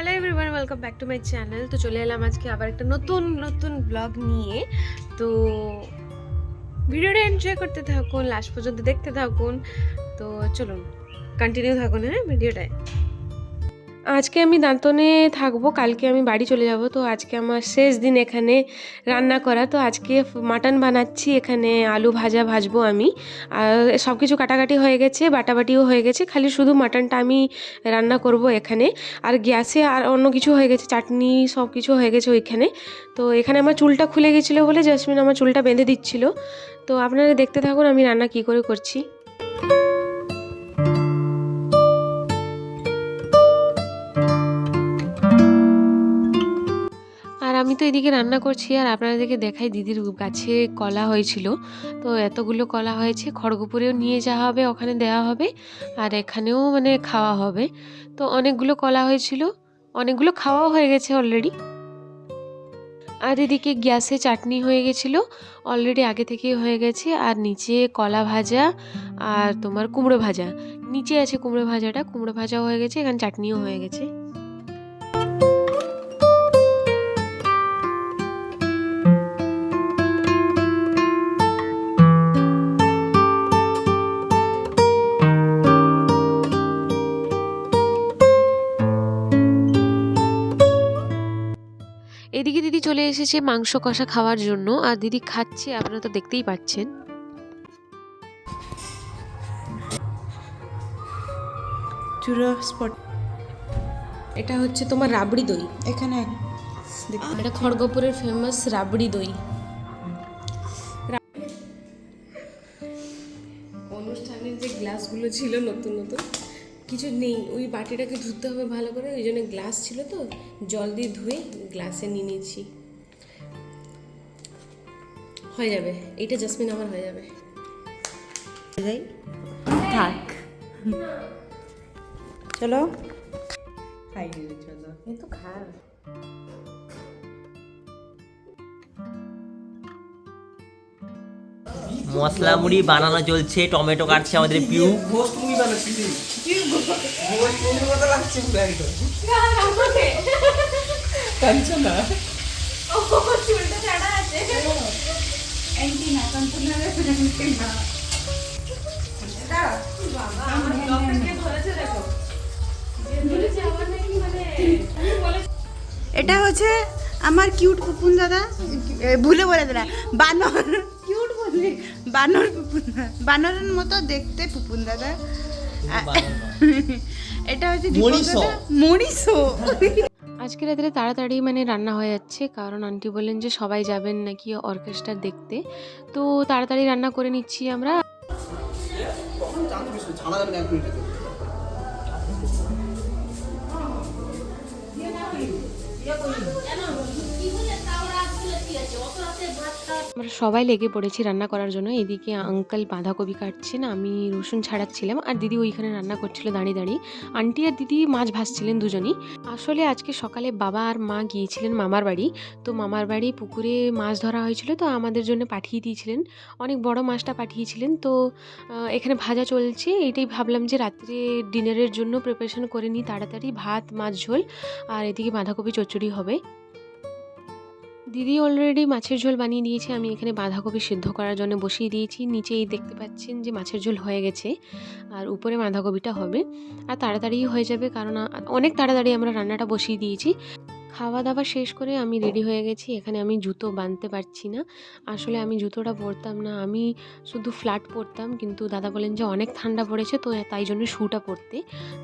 Hello everyone, welcome back to my channel. তো চলে এলাম আজকে আবার একটা নতুন ব্লগ নিয়ে। তো ভিডিওটা এনজয় করতে থাকুন, লাস্ট পর্যন্ত দেখতে থাকুন। তো চলুন কন্টিনিউ থাকুন ভিডিওটায়। আজকে আমি দান্তনে থাকবো, কালকে আমি বাড়ি চলে যাব। তো আজকে আমার শেষ দিন এখানে রান্না করা। তো আজকে মাটন বানাচ্ছি, এখানে আলু ভাজবো আমি। আর সব কিছু কাটাকাটি হয়ে গেছে, বাটাবাটিও হয়ে গেছে, খালি শুধু মাটনটা আমি রান্না করব এখানে। আর গ্যাসে আর অন্য কিছু হয়ে গেছে, চাটনি সব কিছু হয়ে গেছে ওইখানে। তো এখানে আমার চুলটা খুলে গেছিলো বলে জাসমিন আমার চুলটা বেঁধে দিচ্ছিল। তো আপনারা দেখতে থাকুন আমি রান্না কী করে করছি। আর আমি তো এদিকে রান্না করছি আর আপনাদেরকে দেখাই দিদির গাছে কলা হয়েছিল। তো এতগুলো কলা হয়েছে, খড়গপুরেও নিয়ে যাওয়া হবে, ওখানে দেওয়া হবে, আর এখানেও মানে খাওয়া হবে। তো অনেকগুলো কলা হয়েছিল, অনেকগুলো খাওয়াও হয়ে গেছে অলরেডি। আর এদিকে গ্যাসে চাটনি হয়ে গেছিলো, অলরেডি আগে থেকেই হয়ে গেছে। আর নিচে কলা ভাজা আর তোমার কুমড়ো ভাজা, নিচে আছে কুমড়ো ভাজাটা, কুমড়ো ভাজাও হয়ে গেছে, এখানে চাটনিও হয়ে গেছে। এদিকে দিদি চলে এসেছে মাংস কষা খাওয়ার জন্য, আর দিদি খাচ্ছে, আপনারা তো দেখতেই পাচ্ছেন। চূড়া স্পট। এটা হচ্ছে তোমার রাবড়ি দই, এখানে এটা খড়গপুরের ফেমাস রাবড়ি দই। অনুষ্ঠানের যে গ্লাসগুলো ছিল নতুন কিছু নেই, ওই বাটিটাকে ধুতে হবে ভালো করে, ওই জন্য গ্লাস ছিল তো জল দিয়ে ধুয়ে গ্লাসে নিয়ে নিয়েছি। হয়ে যাবে, এইটা জাসমিন আমার হয়ে যাবে। যাই থাক, চলো খাই নেবে, চলো এই তো খা। মশলা মুড়ি বানানো চলছে, টমেটো কাটছে আমাদের পিউ। এটা হচ্ছে আমার কিউট পুপুন দাদা, ভুলে বলে দিলা বানর, কিউট বললি বানর পুপুন, বানরের মতো দেখতে পুপুন দাদা। এটা হচ্ছে মরিসো। আজকে রাত্রে তাড়াতাড়ি মানে রান্না হয়ে যাচ্ছে, কারণ আন্টি বললেন যে সবাই যাবেন নাকি অর্কেস্ট্রা দেখতে। তো তাড়াতাড়ি রান্না করে নিচ্ছি আমরা। আমরা সবাই লেগে পড়েছি রান্না করার জন্য। এদিকে আঙ্কেল বাঁধাকপি কাটছেন, আমি রসুন ছাড়াচ্ছিলাম, আর দিদি ওইখানে রান্না করছিল দাঁড়িয়ে দাঁড়িয়ে। আন্টি আর দিদি মাছ ভাজছিলেন দুজনই। আসলে আজকে সকালে বাবা আর মা গিয়েছিলেন মামার বাড়ি। তো মামার বাড়ি পুকুরে মাছ ধরা হয়েছিল, তো আমাদের জন্য পাঠিয়ে দিয়েছিলেন, অনেক বড় মাছটা পাঠিয়েছিলেন। তো এখানে ভাজা চলছে, এইটাই ভাবলাম যে রাত্রে ডিনারের জন্য প্রিপারেশন করে নিই তাড়াতাড়ি, ভাত মাছ ঝোল, আর এদিকে বাঁধাকপি চচ্চড়ি হবে। দিদি অলরেডি মাছের ঝোল বানিয়ে দিয়েছে, আমি এখানে বাঁধাকপি সিদ্ধ করার জন্য বসিয়ে দিয়েছি। নিচেই দেখতে পাচ্ছেন যে মাছের ঝোল হয়ে গেছে, আর উপরে বাঁধাকপিটা হবে। আর তাড়াতাড়ি হয়ে যাবে, কারণ অনেক তাড়াতাড়ি আমরা রান্নাটা বসিয়ে দিয়েছি। খাওয়া দাওয়া শেষ করে আমি রেডি হয়ে গেছি। এখানে আমি জুতো বাঁধতে পারছি না, আসলে আমি জুতোটা পরতাম না, আমি শুধু ফ্ল্যাট পরতাম, কিন্তু দাদা বলেন যে অনেক ঠান্ডা পড়েছে, তো তাই জন্য শ্যুটা পরতে।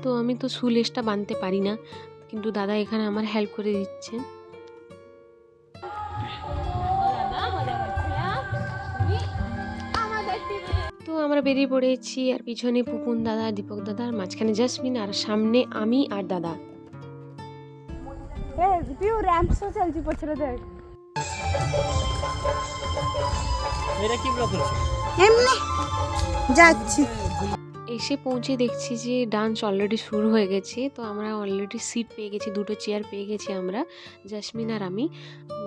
তো আমি তো শু লেসটা বাঁধতে পারি না, কিন্তু দাদা এখানে আমার হেল্প করে দিচ্ছেন। তো আমরা বেরিয়ে পড়েছি, আর পিছনে পুপুন দাদা, দীপক দাদা, আর মাঝখানে জাসমিন, আর সামনে আমি আর দাদা। এমনি যাচ্ছি। এসে পৌঁছে দেখছি যে ডান্স অলরেডি শুরু হয়ে গেছে। তো আমরা অলরেডি সিট পেয়ে গেছি, দুটো চেয়ার পেয়ে গেছি আমরা, জাসমিন আর আমি।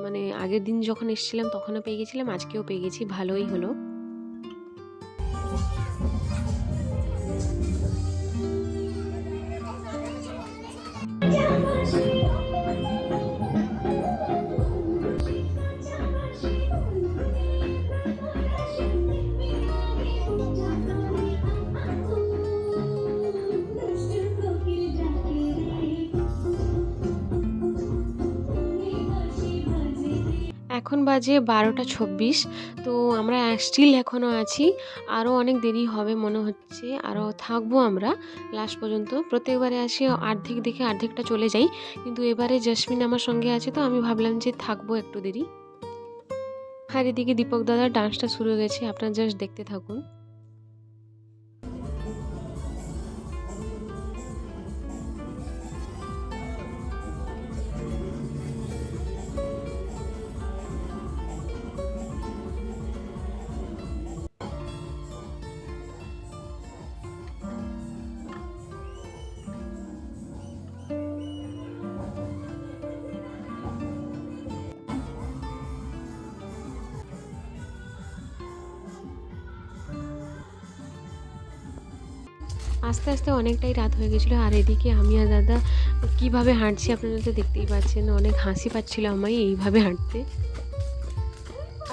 মানে আগের দিন যখন এসেছিলাম তখনও পেয়ে গেছিলাম, আজকেও পেয়ে গেছি, ভালোই হলো। Yeah. এখন বাজে 12টা 26। তো আমরা স্টিল এখনও আছি, আরও অনেক দেরি হবে মনে হচ্ছে, আরও থাকবো আমরা লাস্ট পর্যন্ত। প্রত্যেকবারে আসি অর্ধেক দেখে অর্ধেকটা চলে যাই, কিন্তু এবারে জেসমিন আমার সঙ্গে আছে তো আমি ভাবলাম যে থাকবো একটু দেরি। আর এদিকে দীপক দাদার ডান্সটা শুরু হয়ে গেছে, আপনারা জাস্ট দেখতে থাকুন। আস্তে আস্তে অনেকটাই রাত হয়ে গেছিলো, আর এদিকে আমি আর দাদা কিভাবে হাঁটছি আপনারা তো দেখতেই পাচ্ছেন, অনেক হাসি পাচ্ছিল আমায় এইভাবে হাঁটতে।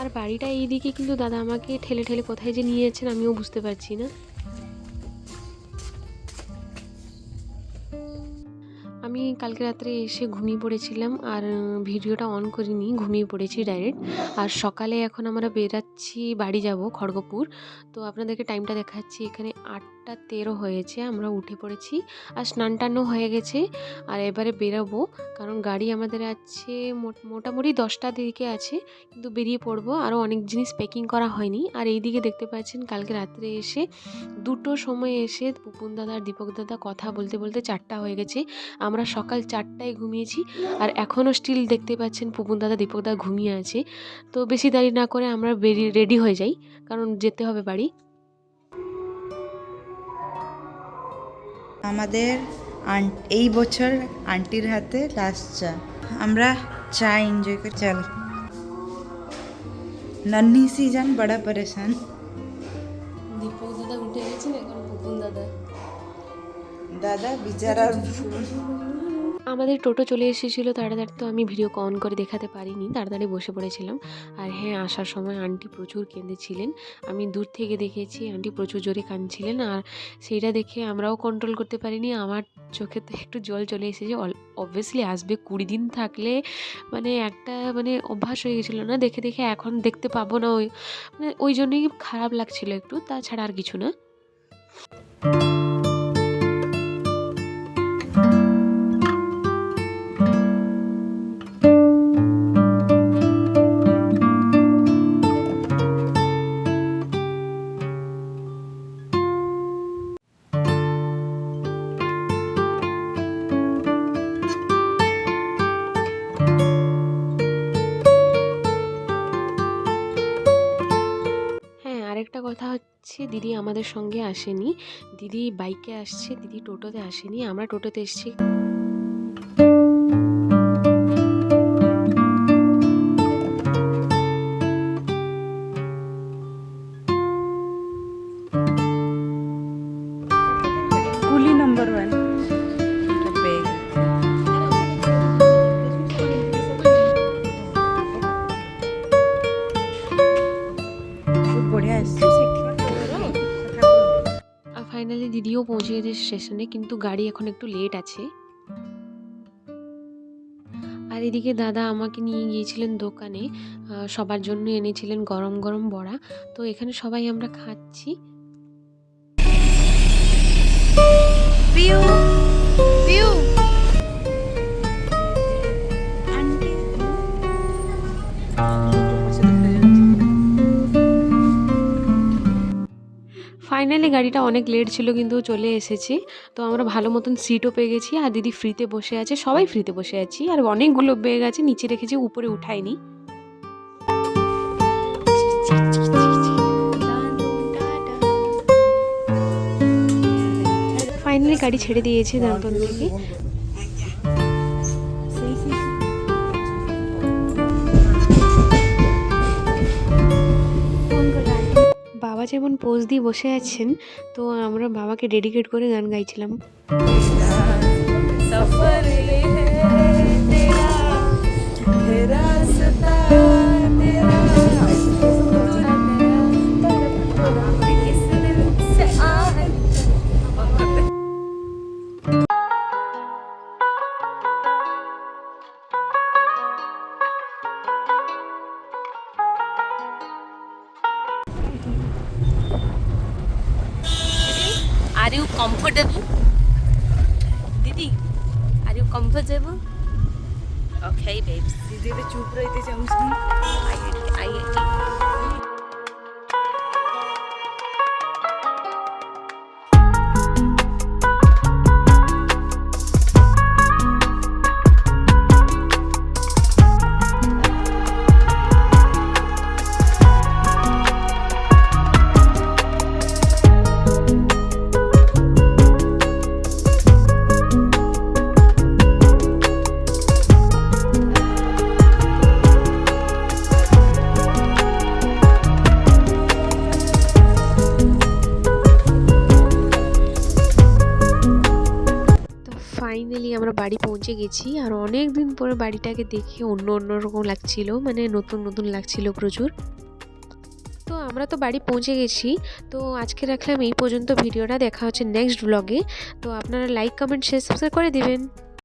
আর বাড়িটা এইদিকে, কিন্তু দাদা আমাকে ঠেলে ঠেলে কোথায় যে নিয়ে যাচ্ছেন আমিও বুঝতে পারছি না। আমি কালকে রাত্রে এসে ঘুমিয়ে পড়েছিলাম, আর ভিডিওটা অন করিনি, ঘুমিয়ে পড়েছি ডাইরেক্ট। আর সকালে এখন আমরা বেরাচ্ছি, বাড়ি যাব খড়গপুর। তো আপনাদেরকে টাইমটা দেখাচ্ছি, এখানে 8টা 13 হয়েছে, আমরা উঠে পড়েছি আর স্নান টানও হয়ে গেছে। আর এবারে বেরোবো, কারণ গাড়ি আমাদের আছে মোটামুটি 10টার দিকে আছে, কিন্তু বেরিয়ে পড়বো। আরও অনেক জিনিস প্যাকিং করা হয়নি। আর এইদিকে দেখতে পাচ্ছেন কালকে রাত্রে এসে 2টোর সময় এসে পুপুন দাদা আর দীপক দাদা কথা বলতে বলতে 4টা হয়ে গেছে। আমরা সকাল 4টায় ঘুমিয়েছি, আর এখনও স্টিল দেখতে পাচ্ছেন পুপুন দাদা দীপক দাদা ঘুমিয়ে আছে। তো বেশি দেরি না করে আমরা রেডি হয়ে যাই, কারণ যেতে হবে বাড়ি। আমাদের এই বছর আন্টির হাতে লাস্ট চা, আমরা চা এনজয় করে চল। নন্নি সিজন বড়া পরেশান। দীপক দাদা উঠে গেছেন, এখন পুপুন দাদা দাদা বিচারা। আমাদের টোটো চলে এসেছিলো তাড়াতাড়ি, তো আমি ভিডিও অন করে দেখাতে পারিনি, তাড়াতাড়ি বসে পড়েছিলাম। আর হ্যাঁ, আসার সময় আন্টি প্রচুর কেঁদেছিলেন, আমি দূর থেকে দেখেছি আন্টি প্রচুর জোরে কাঁদছিলেন। আর সেইটা দেখে আমরাও কন্ট্রোল করতে পারিনি, আমার চোখে তো একটু জল চলে এসেছে। অবভিয়াসলি আসবে, 20 দিন থাকলে মানে একটা অভ্যাস হয়ে গেছিলো না দেখে দেখে, এখন দেখতে পাবো না, ওই জন্যই খারাপ লাগছিল একটু, তাছাড়া আর কিছু না। আরেকটা কথা হচ্ছে, দিদি আমাদের সঙ্গে আসেনি, দিদি বাইকে আসছে, দিদি টোটোতে আসেনি, আমরা টোটোতে এসেছি। কুলি নম্বর 1 এটা পেয়ে গেছি। খুব বঢ়িয়া এসছে। ফাইনালি দিদিও পৌঁছে গেছে স্টেশনে, কিন্তু গাড়ি এখন একটু লেট আছে। আর এদিকে দাদা আমাকে নিয়ে গিয়েছিলেন দোকানে, সবার জন্য এনেছিলেন গরম গরম বড়া। তো এখানে সবাই আমরা খাচ্ছি। পিউ পিউ ফাইনালি গাড়িটা অনেক লেট ছিল, কিন্তু চলে এসেছে। তো আমরা ভালো মতন সিটও পেয়ে গেছি, আর দিদি ফ্রিতে বসে আছে, সবাই ফ্রিতে বসে আছি। আর অনেকগুলো ব্যাগ আছে, নিচে রেখেছি, উপরে উঠাইনি। ফাইনালি গাড়ি ছেড়ে দিয়েছে দান্তন থেকে। বাবা যেমন পোজ দিয়ে বসে আছেন, তো আমরা বাবাকে ডেডিকেট করে গান গাইছিলাম। you comfortable? Didi, are you comfortable? Okay, babes. দিদি ଏବେ ଚୁପ୍ ରହିତେ ଚାହୁଁଛନ୍ତି। I agree. ফাইনালি আমরা বাড়ি পৌঁছে গেছি আর অনেক দিন পরে বাড়িটাকে দেখে অন্য রকম লাগছিল, মানে নতুন লাগছিল প্রচুর। তো আমরা তো বাড়ি পৌঁছে গেছি। তো আজকে রাখলাম এই পর্যন্ত ভিডিওটা, দেখা হচ্ছে নেক্সট ব্লগে। তো আপনারা লাইক কমেন্ট শেয়ার সাবস্ক্রাইব করে দিবেন।